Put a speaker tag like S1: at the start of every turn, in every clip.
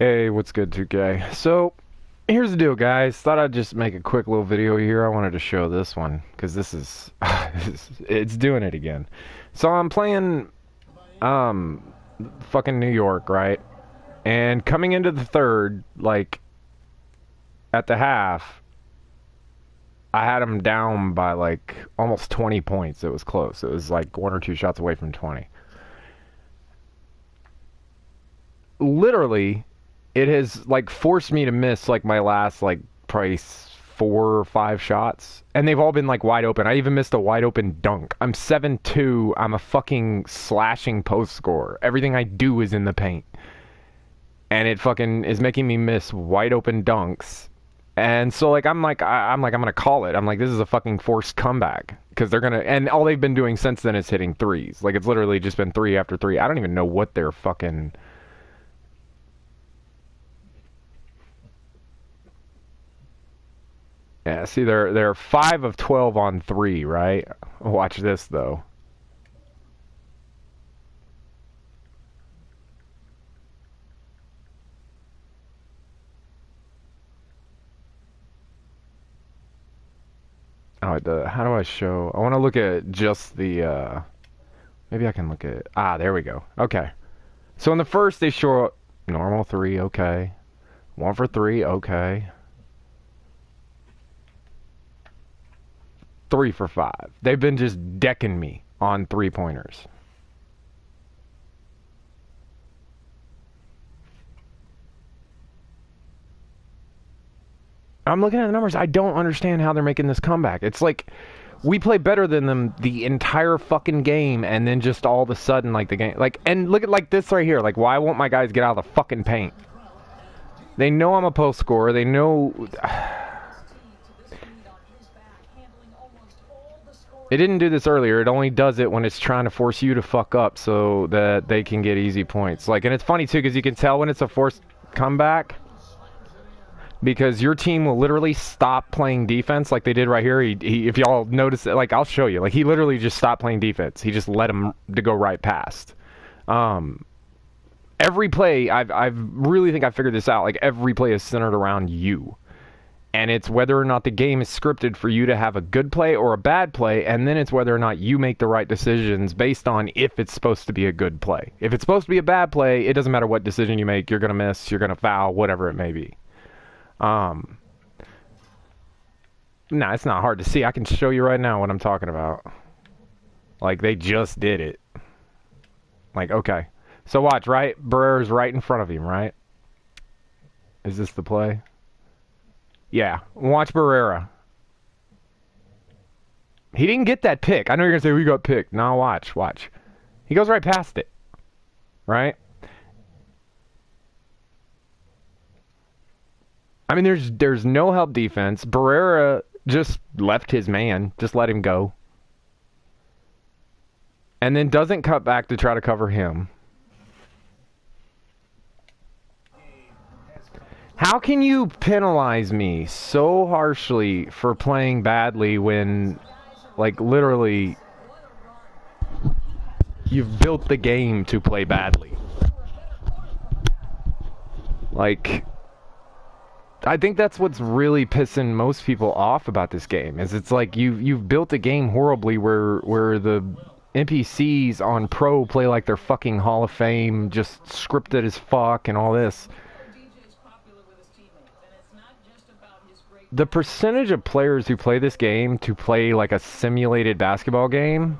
S1: Hey, what's good, 2K? So, here's the deal, guys. Thought I'd just make a quick little video here. I wanted to show this one, because this is... it's doing it again. So, I'm playing, fucking New York, right? And coming into the third, like, at the half, I had them down by, like, almost 20 points. It was close. It was, like, one or two shots away from 20. Literally... it has like forced me to miss like my last like probably 4 or 5 shots, and they've all been like wide open. I even missed a wide open dunk. I'm 7'2". I'm a fucking slashing post scorer. Everything I do is in the paint, and it fucking is making me miss wide open dunks. And so like I'm gonna call it. I'm like, this is a fucking forced comeback because they're gonna, and all they've been doing since then is hitting threes. Like it's literally just been three after three. I don't even know what they're fucking. Yeah, see, they're 5 of 12 on three, right? Watch this though. Oh, how do I show? I want to look at just the. Maybe I can look at. Ah, there we go. Okay. So in the first, they show normal three, okay. 1 for 3, okay. 3 for 5. They've been just decking me on 3-pointers. I'm looking at the numbers. I don't understand how they're making this comeback. It's like we play better than them the entire fucking game, and then just all of a sudden, like the game, like, and look at like this right here. Like, why won't my guys get out of the fucking paint? They know I'm a post scorer. They know. It didn't do this earlier. It only does it when it's trying to force you to fuck up so that they can get easy points. Like, and it's funny too because you can tell when it's a forced comeback because your team will literally stop playing defense like they did right here. If y'all notice it, like I'll show you. Like he literally just stopped playing defense. He just let him to go right past. Every play, I've really think I figured this out. Like every play is centered around you. And it's whether or not the game is scripted for you to have a good play or a bad play, and then it's whether or not you make the right decisions based on if it's supposed to be a good play. If it's supposed to be a bad play, it doesn't matter what decision you make. You're going to miss, you're going to foul, whatever it may be. Nah, it's not hard to see. I can show you right now what I'm talking about. Like, they just did it. Like, okay. So watch, right? Barrera's right in front of him, right? Is this the play? Yeah, watch Barrera. He didn't get that pick. I know you're going to say, we got picked. No, watch. He goes right past it. Right? I mean, there's no help defense. Barrera just left his man. Just let him go. And then doesn't cut back to try to cover him. How can you penalize me so harshly for playing badly when, like, literally, you've built the game to play badly? Like, I think that's what's really pissing most people off about this game, is it's like you've built a game horribly where the NPCs on Pro play like they're fucking Hall of Fame, just scripted as fuck and all this. The percentage of players who play this game to play like a simulated basketball game,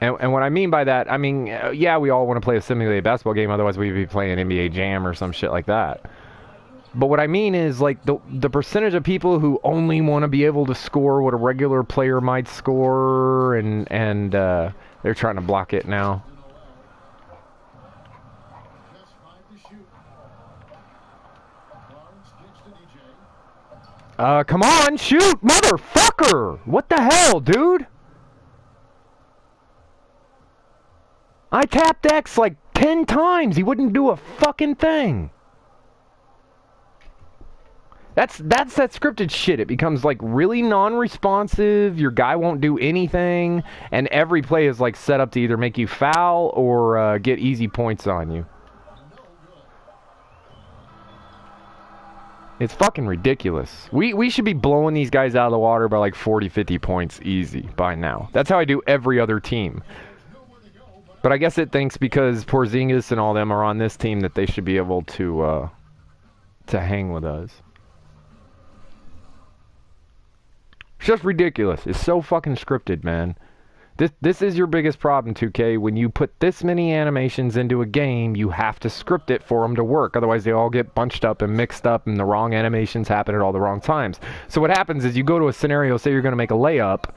S1: and what I mean by that, I mean, yeah, we all want to play a simulated basketball game, otherwise we'd be playing NBA Jam or some shit like that. But what I mean is, like, the percentage of people who only want to be able to score what a regular player might score, and they're trying to block it now. Come on, shoot, motherfucker! What the hell, dude? I tapped X like 10 times. He wouldn't do a fucking thing. That's that scripted shit. It becomes like really non-responsive. Your guy won't do anything, and every play is like set up to either make you foul or get easy points on you. It's fucking ridiculous. We should be blowing these guys out of the water by like 40, 50 points easy by now. That's how I do every other team. But I guess it thinks because Porzingis and all them are on this team that they should be able to hang with us. It's just ridiculous. It's so fucking scripted, man. This is your biggest problem, 2K. When you put this many animations into a game, you have to script it for them to work. Otherwise, they all get bunched up and mixed up, and the wrong animations happen at all the wrong times. So what happens is you go to a scenario, say you're going to make a layup,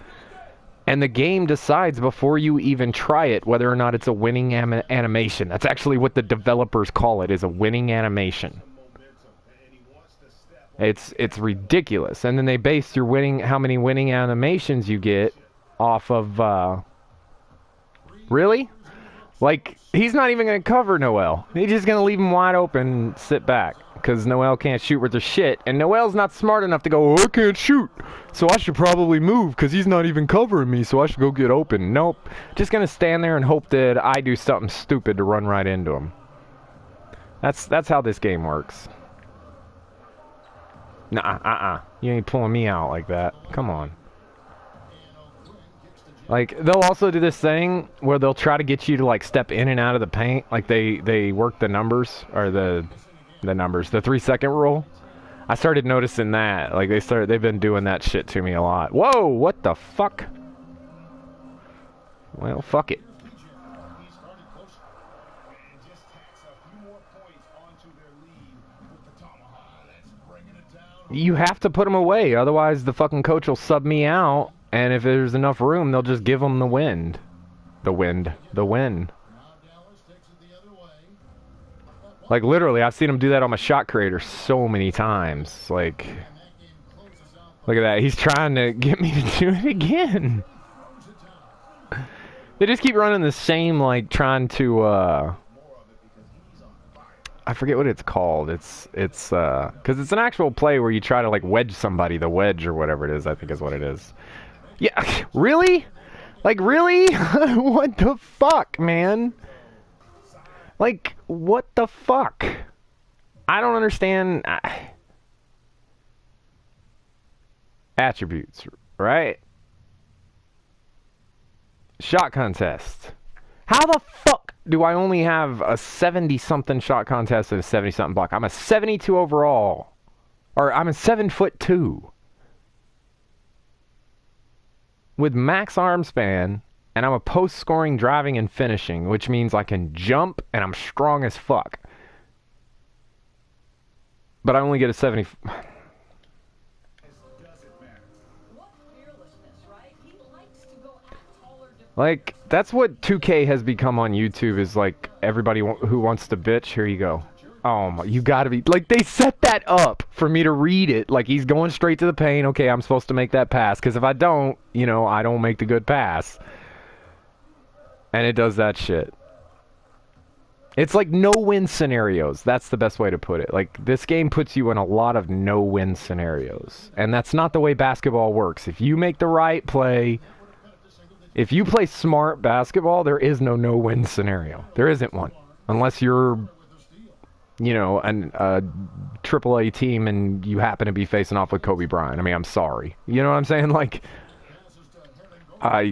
S1: and the game decides before you even try it whether or not it's a winning animation. That's actually what the developers call it, is a winning animation. It's ridiculous. And then they base your how many winning animations you get off of, really? Like, he's not even going to cover Noel. He's just going to leave him wide open and sit back. Because Noel can't shoot worth a shit. And Noel's not smart enough to go, oh, I can't shoot, so I should probably move because he's not even covering me, so I should go get open. Nope. Just going to stand there and hope that I do something stupid to run right into him. That's how this game works. Nah, you ain't pulling me out like that. Come on. Like, they'll also do this thing where they'll try to get you to, like, step in and out of the paint. Like, they work the numbers, or the 3-second rule. I started noticing that. Like, they've been doing that shit to me a lot. Whoa, what the fuck? Well, fuck it. You have to put them away, otherwise the fucking coach will sub me out. And if there's enough room, they'll just give them the wind. The win. Like, literally, I've seen him do that on my shot creator so many times. Like, look at that. He's trying to get me to do it again. They just keep running the same, like, trying to, I forget what it's called. It's because it's an actual play where you try to, like, wedge somebody. The wedge or whatever it is, I think is what it is. Yeah, really? Like, really? What the fuck, man? Like, what the fuck? I don't understand. Attributes, right? Shot contest. How the fuck do I only have a 70-something shot contest and a 70-something block? I'm a 72 overall. Or I'm a 7'2". With max arm span, and I'm a post-scoring driving and finishing, which means I can jump and I'm strong as fuck. But I only get a 70... Like, that's what 2K has become on YouTube, is like, everybody who wants to bitch, here you go. Oh my, you gotta be, like, they set that up for me to read it, like he's going straight to the paint, okay, I'm supposed to make that pass, because if I don't, you know, I don't make the good pass. And it does that shit. It's like no-win scenarios, that's the best way to put it. Like, this game puts you in a lot of no-win scenarios, and that's not the way basketball works. If you make the right play... If you play smart basketball, there is no-win scenario. There isn't one. Unless you're, you know, a AAA team and you happen to be facing off with Kobe Bryant. I mean, I'm sorry. You know what I'm saying? Like, I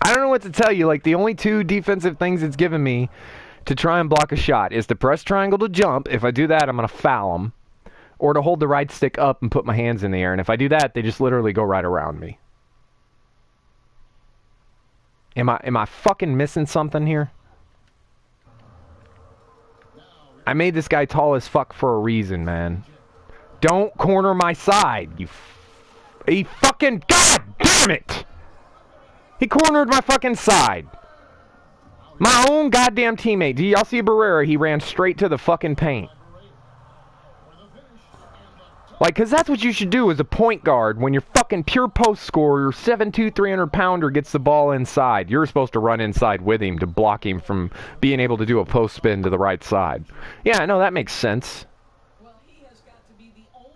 S1: don't know what to tell you. Like, the only two defensive things it's given me to try and block a shot is to press triangle to jump. If I do that, I'm going to foul them. Or to hold the right stick up and put my hands in the air. And if I do that, they just literally go right around me. Am I fucking missing something here? I made this guy tall as fuck for a reason, man. Don't corner my side, he fucking... God damn it! He cornered my fucking side. My own goddamn teammate. Do y'all see Barrera? He ran straight to the fucking paint. Like, because that's what you should do as a point guard. When you're fucking pure post scorer, your 7'2", 300-pounder gets the ball inside. You're supposed to run inside with him to block him from being able to do a post spin to the right side. Yeah, no, that makes sense.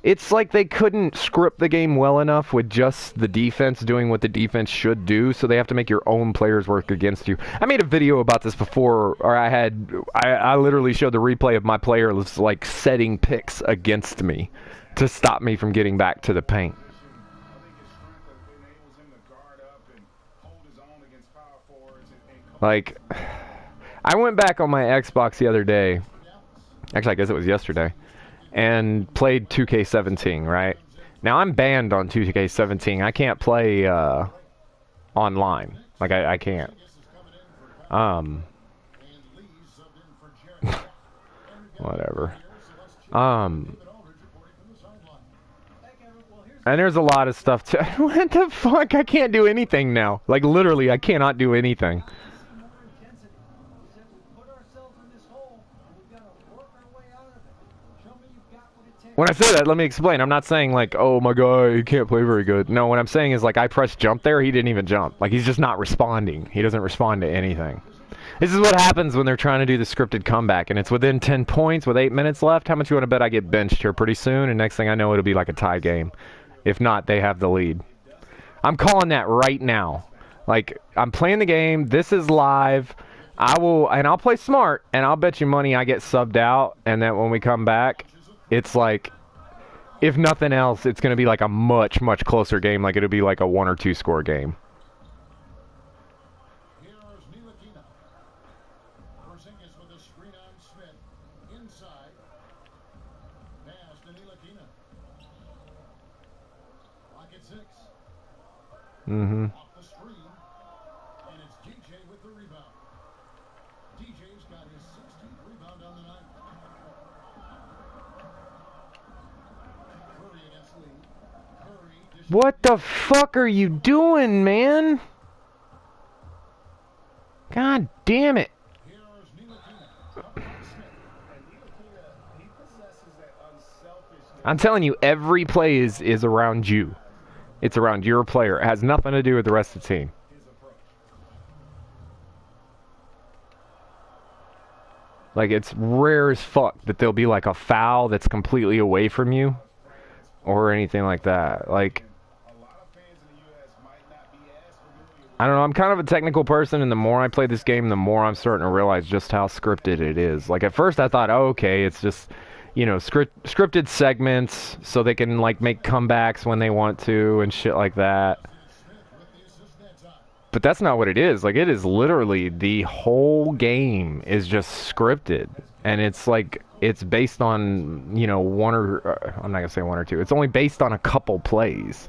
S1: It's like they couldn't script the game well enough with just the defense doing what the defense should do, so they have to make your own players work against you. I made a video about this before, or I literally showed the replay of my players like setting picks against me to stop me from getting back to the paint. Like, I went back on my Xbox the other day, actually I guess it was yesterday, and played 2K17, right? Now I'm banned on 2K17. I can't play online. Like I can't. Whatever. And there's a lot of stuff too. What the fuck? I can't do anything now. Like literally, I cannot do anything. When I say that, let me explain. I'm not saying like, oh my god, he can't play very good. No, what I'm saying is like I pressed jump there, he didn't even jump. Like he's just not responding. He doesn't respond to anything. This is what happens when they're trying to do the scripted comeback, and it's within 10 points with 8 minutes left. How much you want to bet I get benched here pretty soon, and next thing I know, it'll be like a tie game. If not, they have the lead. I'm calling that right now. Like, I'm playing the game. This is live. I'll play smart, and I'll bet you money I get subbed out, and that when we come back, it's like, if nothing else, it's going to be like a much, much closer game. Like, it'll be like a 1 or 2 score game. Mm-hmm. What the fuck are you doing, man? God damn it. I'm telling you, every play is around you. It's around your player. It has nothing to do with the rest of the team. Like, it's rare as fuck that there'll be like a foul that's completely away from you or anything like that. Like, I don't know, I'm kind of a technical person, and the more I play this game, the more I'm starting to realize just how scripted it is. Like, at first I thought, oh, okay, it's just, you know, scripted segments so they can, like, make comebacks when they want to and shit like that. But that's not what it is. Like, it is literally the whole game is just scripted. And it's, like, it's based on, you know, I'm not going to say 1 or 2. It's only based on a couple plays.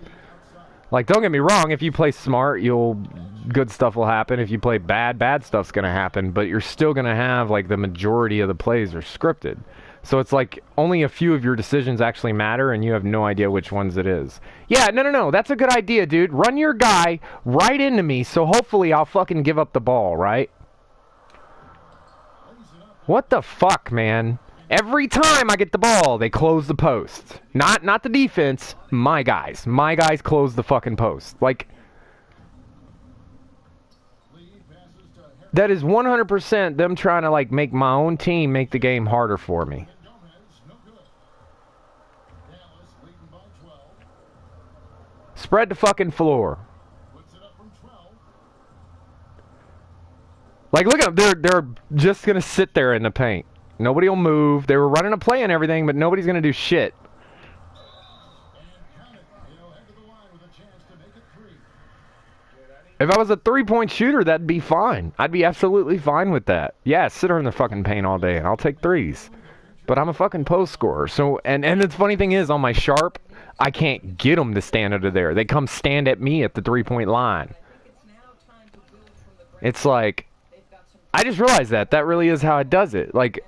S1: Like, don't get me wrong, if you play smart, good stuff will happen. If you play bad stuff's gonna happen, but you're still gonna have, like, the majority of the plays are scripted. So it's like, only a few of your decisions actually matter, and you have no idea which ones it is. Yeah, no, that's a good idea, dude. Run your guy right into me, so hopefully I'll fucking give up the ball, right? What the fuck, man? Every time I get the ball, they close the post. Not the defense, my guys. My guys close the fucking post. Like, that is 100% them trying to, like, make my own team make the game harder for me. Spread the fucking floor. Like, look at them. They're just going to sit there in the paint. Nobody will move. They were running a play and everything, but nobody's going to do shit. If I was a three-point shooter, that'd be fine. I'd be absolutely fine with that. Yeah, sit her in the fucking paint all day, and I'll take threes. But I'm a fucking post scorer. So, and the funny thing is, on my Sharp, I can't get them to stand under there. They come stand at me at the three-point line. It's like, I just realized that. That really is how it does it. Like,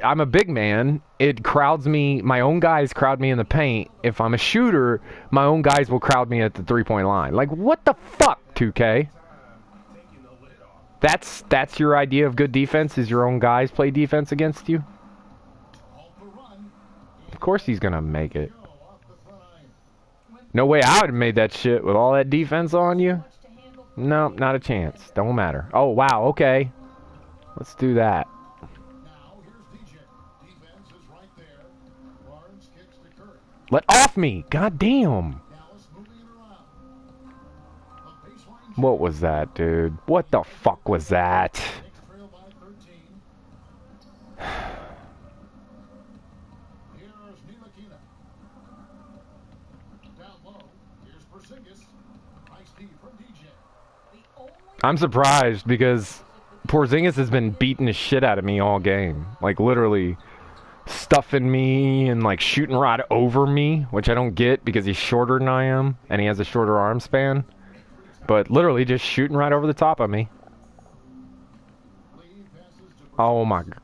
S1: I'm a big man, it crowds me, my own guys crowd me in the paint. If I'm a shooter, my own guys will crowd me at the three-point line. Like, what the fuck, 2K? That's your idea of good defense, is your own guys play defense against you? Of course he's gonna make it. No way I would have made that shit with all that defense on you. No, not a chance. Don't matter. Oh, wow, okay. Let's do that. Let off me! God damn! What was that, dude? What the fuck was that? I'm surprised because Porzingis has been beating the shit out of me all game. Like, literally stuffing me and, like, shooting right over me, which I don't get because he's shorter than I am and he has a shorter arm span. But literally just shooting right over the top of me. Oh my god.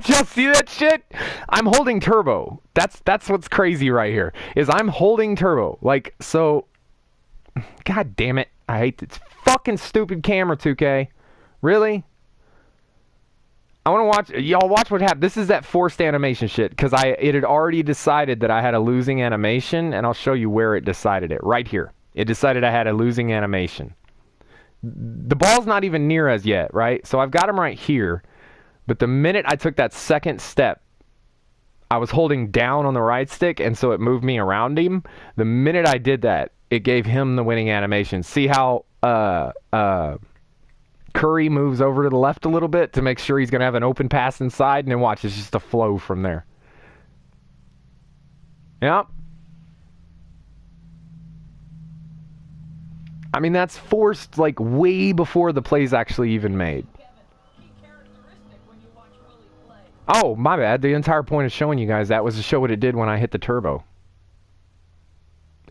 S1: Just see that shit? I'm holding turbo. That's what's crazy right here. Is I'm holding turbo. Like, so... God damn it. I hate this fucking stupid camera, 2K. Really? I want to watch... Y'all watch what happened. This is that forced animation shit. Because it had already decided that I had a losing animation. And I'll show you where it decided it. Right here. It decided I had a losing animation. The ball's not even near us yet, right? So I've got him right here. But the minute I took that second step, I was holding down on the right stick, and so it moved me around him. The minute I did that, it gave him the winning animation. See how Curry moves over to the left a little bit to make sure he's going to have an open pass inside, and then watch, it's just a flow from there. Yep. I mean, that's forced, like, way before the play's actually even made. Oh, my bad. The entire point of showing you guys that was to show what it did when I hit the turbo.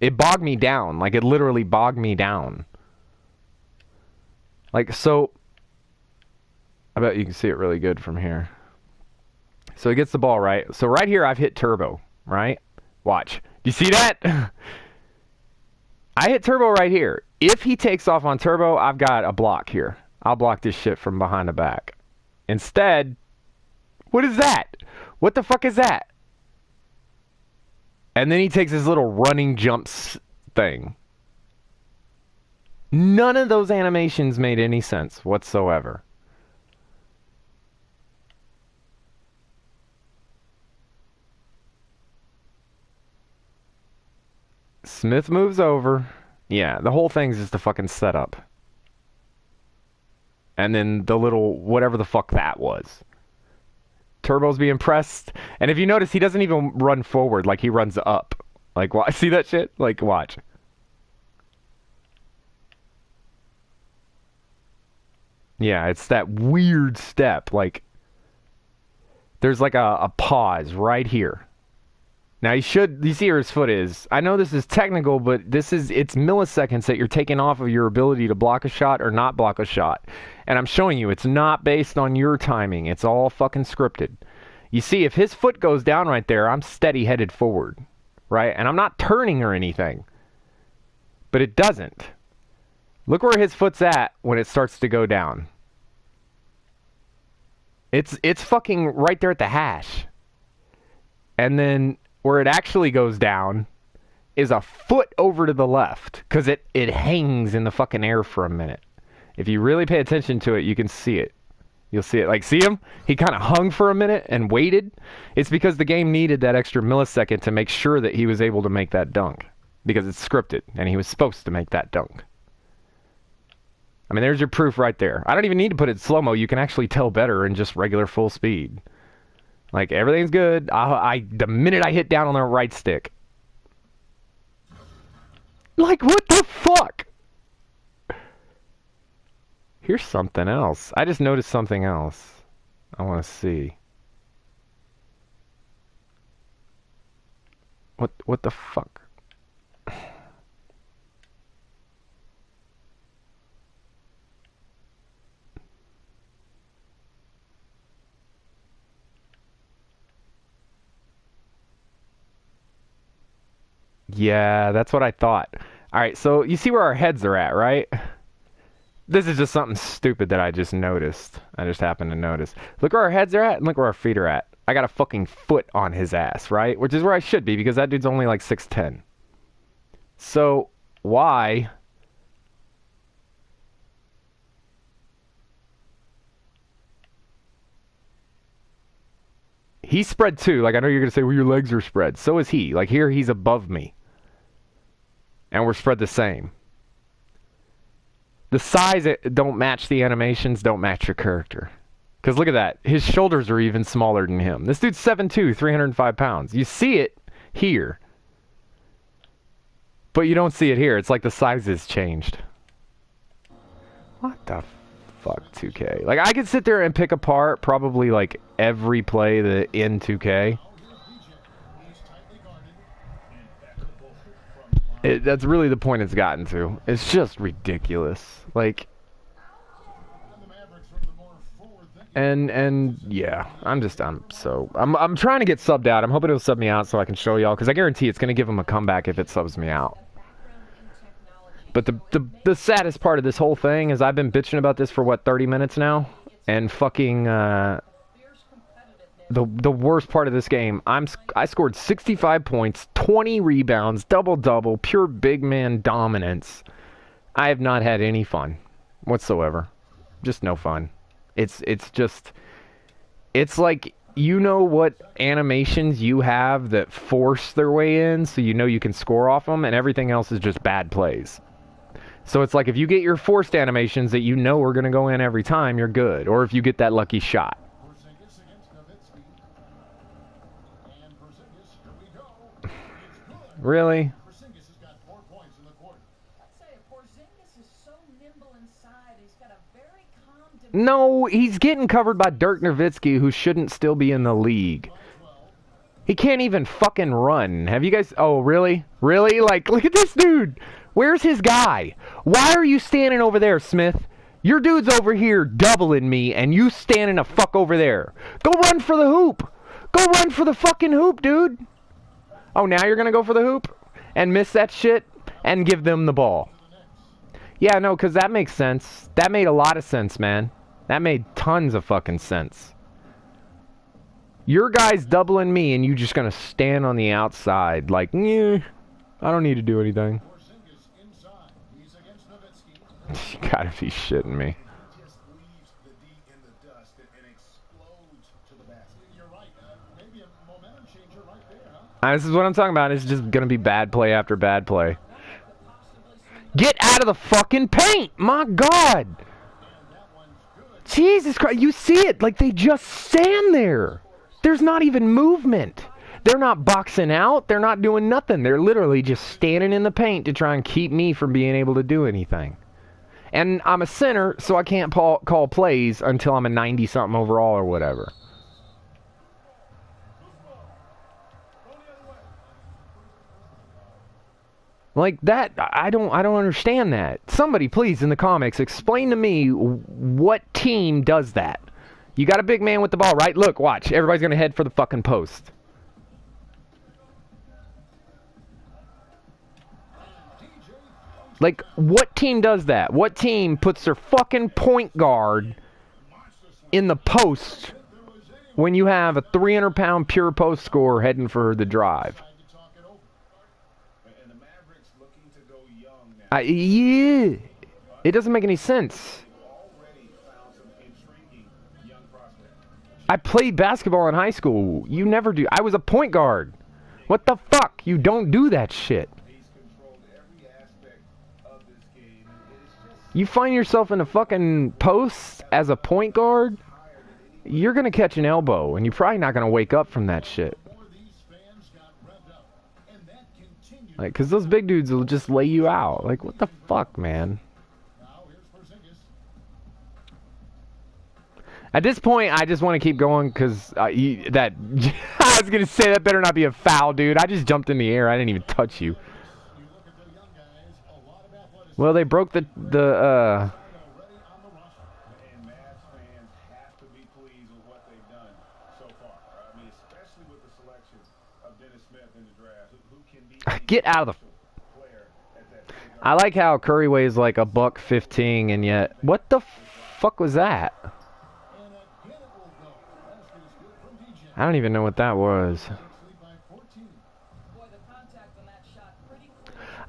S1: It bogged me down. Like, it literally bogged me down. Like, so... I bet you can see it really good from here. So he gets the ball, right? So right here, I've hit turbo, right? Watch. Do you see that? I hit turbo right here. If he takes off on turbo, I've got a block here. I'll block this shit from behind the back. Instead... What is that? What the fuck is that? And then he takes his little running jumps thing. None of those animations made any sense whatsoever. Smith moves over. Yeah, the whole thing's just a fucking setup. And then the little whatever the fuck that was. Turbo's being pressed, and if you notice, he doesn't even run forward, like he runs up. Like, see that shit? Like, watch. Yeah, it's that weird step, like, there's like a pause right here. Now, you see where his foot is. I know this is technical, but it's milliseconds that you're taking off of your ability to block a shot or not block a shot. And I'm showing you, it's not based on your timing. It's all fucking scripted. You see, if his foot goes down right there, I'm steady headed forward, right? And I'm not turning or anything. But it doesn't. Look where his foot's at when it starts to go down. It's fucking right there at the hash. And then where it actually goes down is a foot over to the left, because it hangs in the fucking air for a minute. If you really pay attention to it, you can see it. You'll see it. Like, see him? He kind of hung for a minute and waited. It's because the game needed that extra millisecond to make sure that he was able to make that dunk. Because it's scripted, and he was supposed to make that dunk. I mean, there's your proof right there. I don't even need to put it in slow-mo. You can actually tell better in just regular full speed. Like, everything's good. The minute I hit down on the right stick. Like, what the fuck? Here's something else. I just noticed something else. I want to see. What the fuck? Yeah, that's what I thought. Alright, so you see where our heads are at, right? This is just something stupid that I just noticed. I just happened to notice. Look where our heads are at and look where our feet are at. I got a fucking foot on his ass, right? Which is where I should be because that dude's only like 6'10". So, why... He's spread too. Like, I know you're going to say, well, your legs are spread. So is he. Like, here, he's above me. And we're spread the same. The size don't match the animations, don't match your character. Because look at that. His shoulders are even smaller than him. This dude's 7'2", 305 pounds. You see it here. But you don't see it here. It's like the sizes changed. What the fuck, 2K? Like, I could sit there and pick apart probably, like, every play in 2K. That's really the point it's gotten to. It's just ridiculous. Like... And yeah, I'm trying to get subbed out. I'm hoping it'll sub me out so I can show y'all, because I guarantee it's going to give them a comeback if it subs me out. But the saddest part of this whole thing is I've been bitching about this for, what, 30 minutes now? And fucking, the worst part of this game, I scored 65 points, 20 rebounds, double-double, pure big man dominance. I have not had any fun whatsoever. Just no fun. It's like, you know what animations you have that force their way in, so you know you can score off them, and everything else is just bad plays. So it's like, if you get your forced animations that you know are going to go in every time, you're good. Or if you get that lucky shot. Really? No, he's getting covered by Dirk Nowitzki, who shouldn't still be in the league. He can't even fucking run. Have you guys... Oh, really? Really? Like, look at this dude. Where's his guy? Why are you standing over there, Smith? Your dude's over here doubling me, and you standing the fuck over there. Go run for the hoop. Go run for the fucking hoop, dude. Oh, now you're gonna go for the hoop? And miss that shit? And give them the ball. Yeah, no, because that makes sense. That made a lot of sense, man. That made tons of fucking sense. Your guy's doubling me, and you just gonna stand on the outside like, yeah, I don't need to do anything. You gotta be shitting me. This is what I'm talking about. It's just gonna be bad play after bad play. Get out of the fucking paint! My God! Jesus Christ, you see it! Like, they just stand there! There's not even movement! They're not boxing out, they're not doing nothing. They're literally just standing in the paint to try and keep me from being able to do anything. And I'm a center, so I can't call plays until I'm a 90-something overall or whatever. Like that, I don't understand that. Somebody, please, in the comics, explain to me what team does that. You got a big man with the ball, right? Look, watch. Everybody's gonna head for the fucking post. Like, what team does that? What team puts their fucking point guard in the post when you have a 300-pound pure post scorer heading for the drive? Yeah, it doesn't make any sense. I played basketball in high school. You never do. I was a point guard. What the fuck? You don't do that shit. You find yourself in a fucking post as a point guard, you're gonna catch an elbow, and you're probably not gonna wake up from that shit. Like, cause those big dudes will just lay you out. Like, what the fuck, man? At this point, I just want to keep going, cause I was gonna say that better not be a foul, dude. I just jumped in the air. I didn't even touch you. Well, they broke the Get out of the... I like how Curry weighs like $115, and yet... What the fuck was that? I don't even know what that was.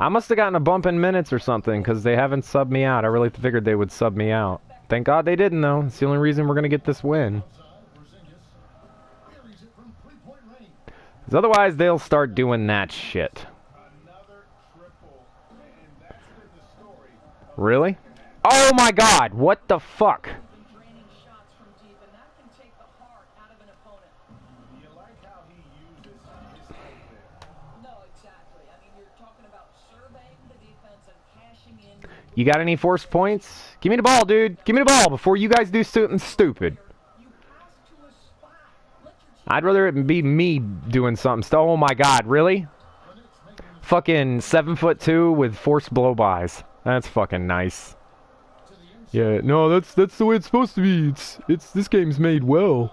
S1: I must have gotten a bump in minutes or something, because they haven't subbed me out. I really figured they would sub me out. Thank God they didn't, though. It's the only reason we're going to get this win. 'Cause otherwise, they'll start doing that shit. Really? Oh my god, what the fuck? You got any force points? Give me the ball, dude. Give me the ball before you guys do something stupid. I'd rather it be me doing something. Oh my god, really? Fucking 7'2" with forced blow-bys. That's fucking nice. Yeah, no, that's the way it's supposed to be. It's this game's made well.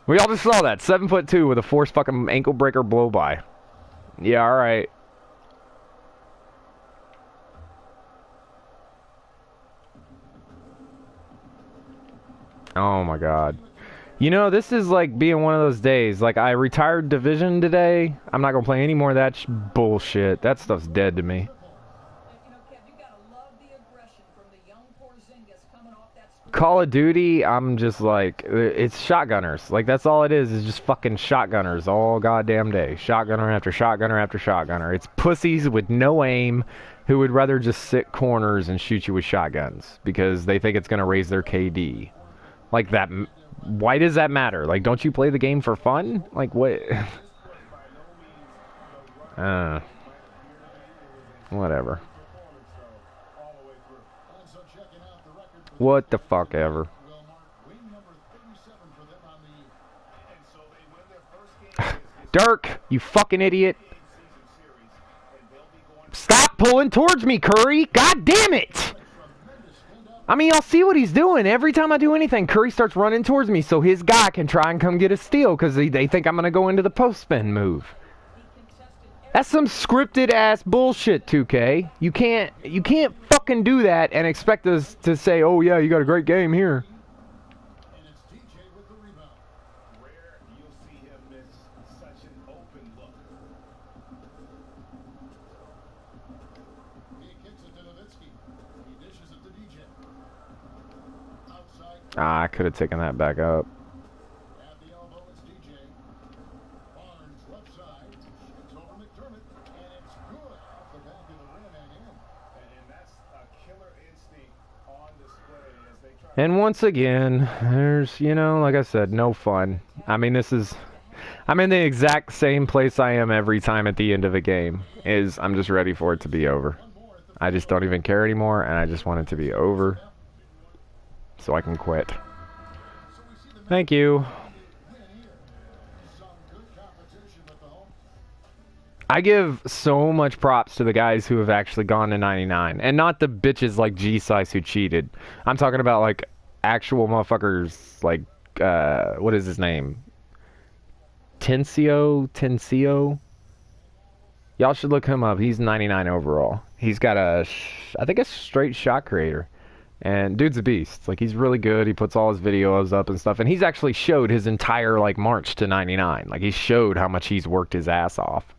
S1: We all just saw that. 7'2" with a forced fucking ankle breaker blow-by. Yeah, alright. Oh my god. You know, this is like being one of those days. Like, I retired Division today. I'm not gonna play any more of that bullshit. That stuff's dead to me. Call of Duty, I'm just like, it's shotgunners. Like, that's all it is just fucking shotgunners all goddamn day. Shotgunner after shotgunner after shotgunner. It's pussies with no aim who would rather just sit corners and shoot you with shotguns because they think it's gonna raise their KD. Like, that, why does that matter? Like, don't you play the game for fun? Like, what? Whatever. What the fuck ever. Dirk, you fucking idiot. Stop pulling towards me, Curry. God damn it. I mean, y'all see what he's doing. Every time I do anything, Curry starts running towards me so his guy can try and come get a steal because they think I'm going to go into the post spin move. That's some scripted ass bullshit, 2K. You can't fucking do that and expect us to say, "Oh yeah, you got a great game here." Ah, I could have taken that back up. And once again, there's, you know, like I said, no fun. I mean, I'm in the exact same place I am every time at the end of a game. I'm just ready for it to be over. I just don't even care anymore, and I just want it to be over so I can quit. Thank you. I give so much props to the guys who have actually gone to 99. And not the bitches like G-Size who cheated. I'm talking about, like, actual motherfuckers, like, what is his name? Tensio? Y'all should look him up. He's 99 overall. He's got I think a straight shot creator. And dude's a beast. Like, he's really good. He puts all his videos up and stuff. And he's actually showed his entire, like, march to 99. Like, he showed how much he's worked his ass off.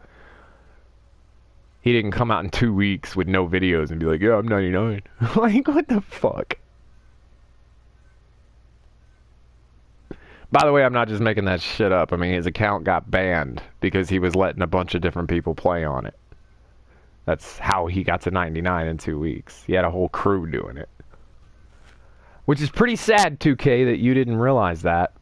S1: He didn't come out in 2 weeks with no videos and be like, yeah, I'm 99. Like, what the fuck? By the way, I'm not just making that shit up. I mean, his account got banned because he was letting a bunch of different people play on it. That's how he got to 99 in 2 weeks. He had a whole crew doing it. Which is pretty sad, 2K, that you didn't realize that.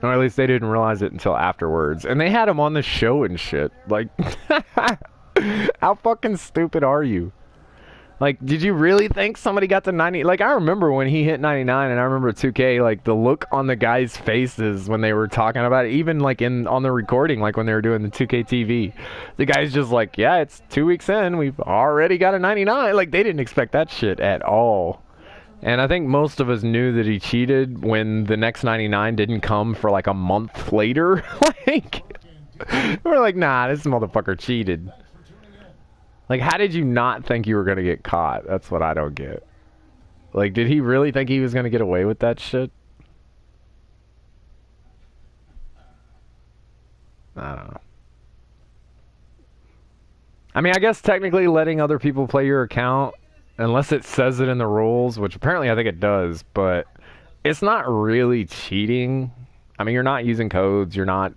S1: Or at least they didn't realize it until afterwards. And they had him on the show and shit. Like, how fucking stupid are you? Like, did you really think somebody got to 90? Like, I remember when he hit 99, and I remember 2K, like, the look on the guys' faces when they were talking about it, even, like, on the recording, like, when they were doing the 2K TV. The guy's just like, yeah, it's 2 weeks in, we've already got a 99. Like, they didn't expect that shit at all. And I think most of us knew that he cheated when the next 99 didn't come for like a month later. Like, we're like, nah, this motherfucker cheated. Like, how did you not think you were going to get caught? That's what I don't get. Like, did he really think he was going to get away with that shit? I don't know. I mean, I guess technically letting other people play your account, unless it says it in the rules, which apparently I think it does, but it's not really cheating. I mean, you're not using codes, you're not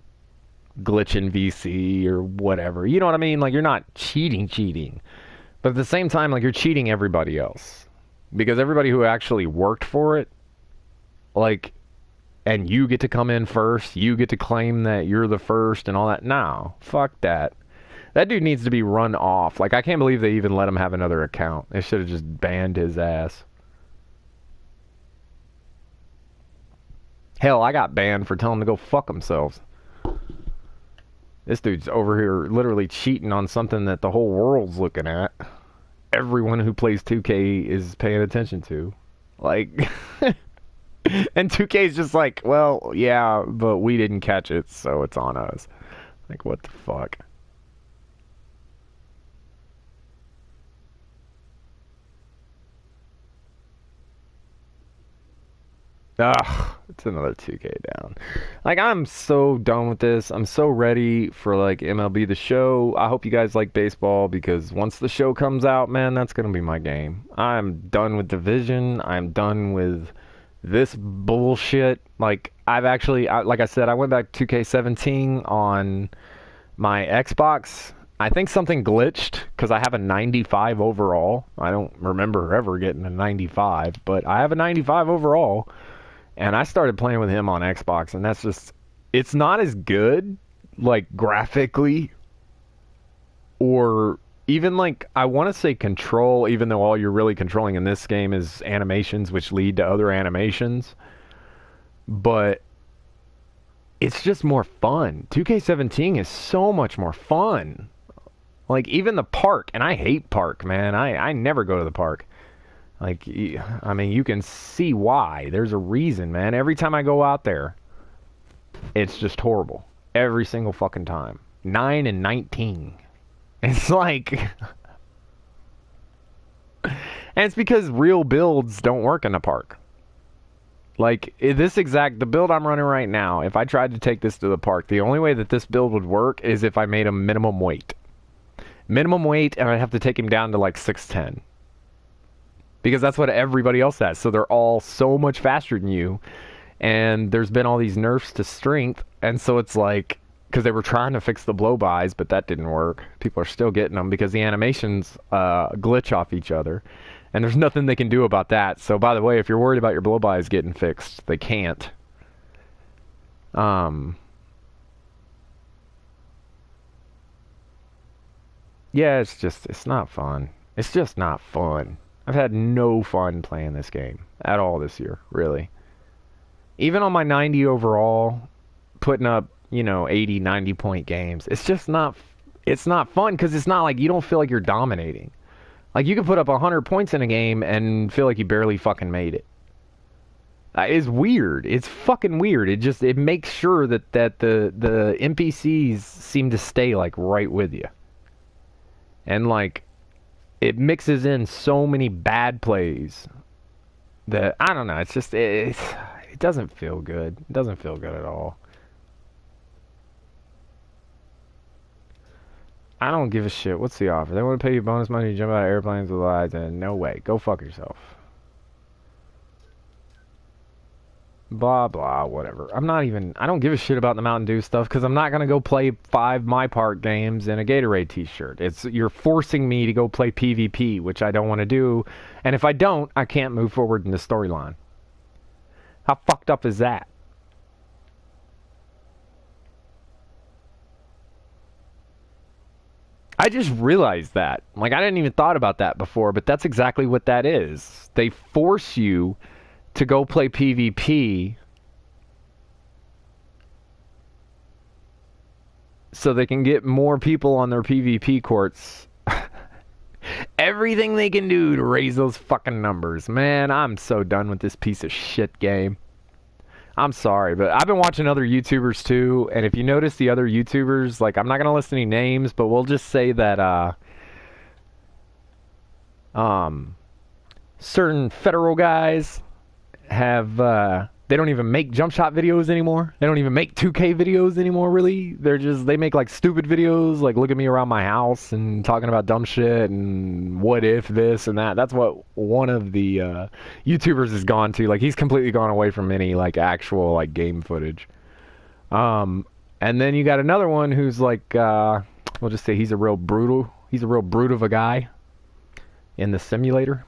S1: glitching VC or whatever. You know what I mean? Like, you're not cheating. But at the same time, like, you're cheating everybody else. Because everybody who actually worked for it, like, and you get to come in first, you get to claim that you're the first and all that. No, fuck that. That dude needs to be run off. Like, I can't believe they even let him have another account. They should have just banned his ass. Hell, I got banned for telling them to go fuck themselves. This dude's over here literally cheating on something that the whole world's looking at. Everyone who plays 2K is paying attention to. Like, and 2K is just like, well, yeah, but we didn't catch it, so it's on us. Like, what the fuck? Ugh, it's another 2K down. Like, I'm so done with this. I'm so ready for, like, MLB The Show. I hope you guys like baseball because once the show comes out, man, that's going to be my game. I'm done with Division. I'm done with this bullshit. Like, like I said, I went back to 2K17 on my Xbox. I think something glitched because I have a 95 overall. I don't remember ever getting a 95, but I have a 95 overall. And I started playing with him on Xbox, and that's just, it's not as good, like, graphically, or even, like, I want to say control, even though all you're really controlling in this game is animations, which lead to other animations. But it's just more fun. 2K17 is so much more fun. Like, even the park, and I hate park, man. I never go to the park. Like, I mean, you can see why. There's a reason, man. Every time I go out there, it's just horrible. Every single fucking time. 9 and 19. It's like... and it's because real builds don't work in the park. Like, the build I'm running right now, if I tried to take this to the park, the only way that this build would work is if I made a minimum weight. Minimum weight, and I'd have to take him down to, like, 6'10". Because that's what everybody else has. So they're all so much faster than you. And there's been all these nerfs to strength. And so it's like, because they were trying to fix the blow-bys, but that didn't work. People are still getting them because the animations glitch off each other. And there's nothing they can do about that. So by the way, if you're worried about your blow-bys getting fixed, they can't. Yeah, it's not fun. It's just not fun. I've had no fun playing this game at all this year, really. Even on my 90 overall, putting up, 80, 90 point games, it's not fun because it's not like you don't feel like you're dominating. Like you can put up 100 points in a game and feel like you barely fucking made it. It's weird. It's fucking weird. It makes sure that the NPCs seem to stay like right with you. And like it mixes in so many bad plays that I don't know. It's just it doesn't feel good. It doesn't feel good at all. I don't give a shit. What's the offer? They want to pay you bonus money to jump out of airplanes with lights, and no way. Go fuck yourself. Blah blah whatever. I don't give a shit about the Mountain Dew stuff because I'm not gonna go play 5 My Park games in a Gatorade t-shirt. You're forcing me to go play PvP, which I don't want to do, and if I don't, I can't move forward in the storyline. How fucked up is that? I just realized that. Like I didn't even thought about that before, but that's exactly what that is. They force you to go play PvP so they can get more people on their PvP courts. Everything they can do to raise those fucking numbers. Man, I'm so done with this piece of shit game. I'm sorry, but I've been watching other YouTubers too, and if you notice the other YouTubers, like I'm not gonna list any names, but we'll just say that certain federal guys have They don't even make jump shot videos anymore. They don't even make 2K videos anymore, really. They make like stupid videos, like look at me around my house and talking about dumb shit and what if this and that. That's what one of the YouTubers has gone to. Like he's completely gone away from any like actual like game footage. And then you got another one who's like, we'll just say he's a real brute of a guy in the simulator.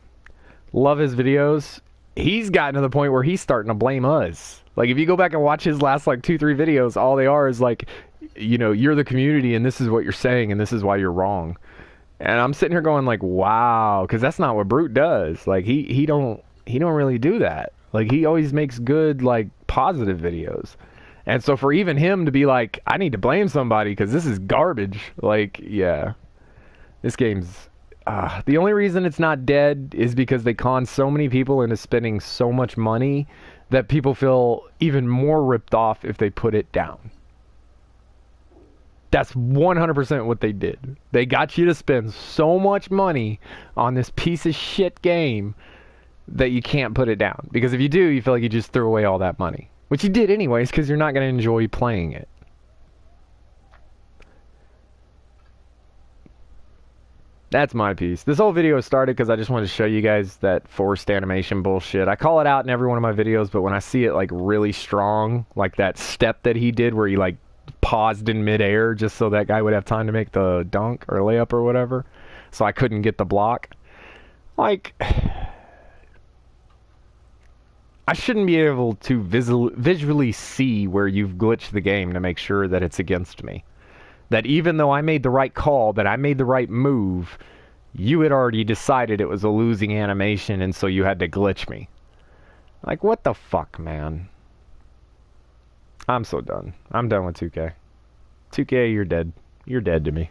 S1: Love his videos. He's gotten to the point where he's starting to blame us. Like, if you go back and watch his last, like, 2-3 videos, all they are is, like, you know, you're the community, and this is what you're saying, and this is why you're wrong. And I'm sitting here going, like, wow, because that's not what Brute does. Like, he don't really do that. Like, he always makes good, like, positive videos. And so for even him to be like, I need to blame somebody because this is garbage. Like, yeah. This game's... the only reason it's not dead is because they con so many people into spending so much money that people feel even more ripped off if they put it down. That's 100% what they did. They got you to spend so much money on this piece of shit game that you can't put it down. Because if you do, you feel like you just threw away all that money. Which you did anyways, because you're not going to enjoy playing it. That's my piece. This whole video started because I just wanted to show you guys that forced animation bullshit. I call it out in every one of my videos, but when I see it like really strong, like that step that he did where he like paused in midair just so that guy would have time to make the dunk or layup or whatever, so I couldn't get the block. Like, I shouldn't be able to visually see where you've glitched the game to make sure that it's against me. That even though I made the right call, that I made the right move, you had already decided it was a losing animation, and so you had to glitch me. Like, what the fuck, man? I'm so done. I'm done with 2K. 2K, you're dead. You're dead to me.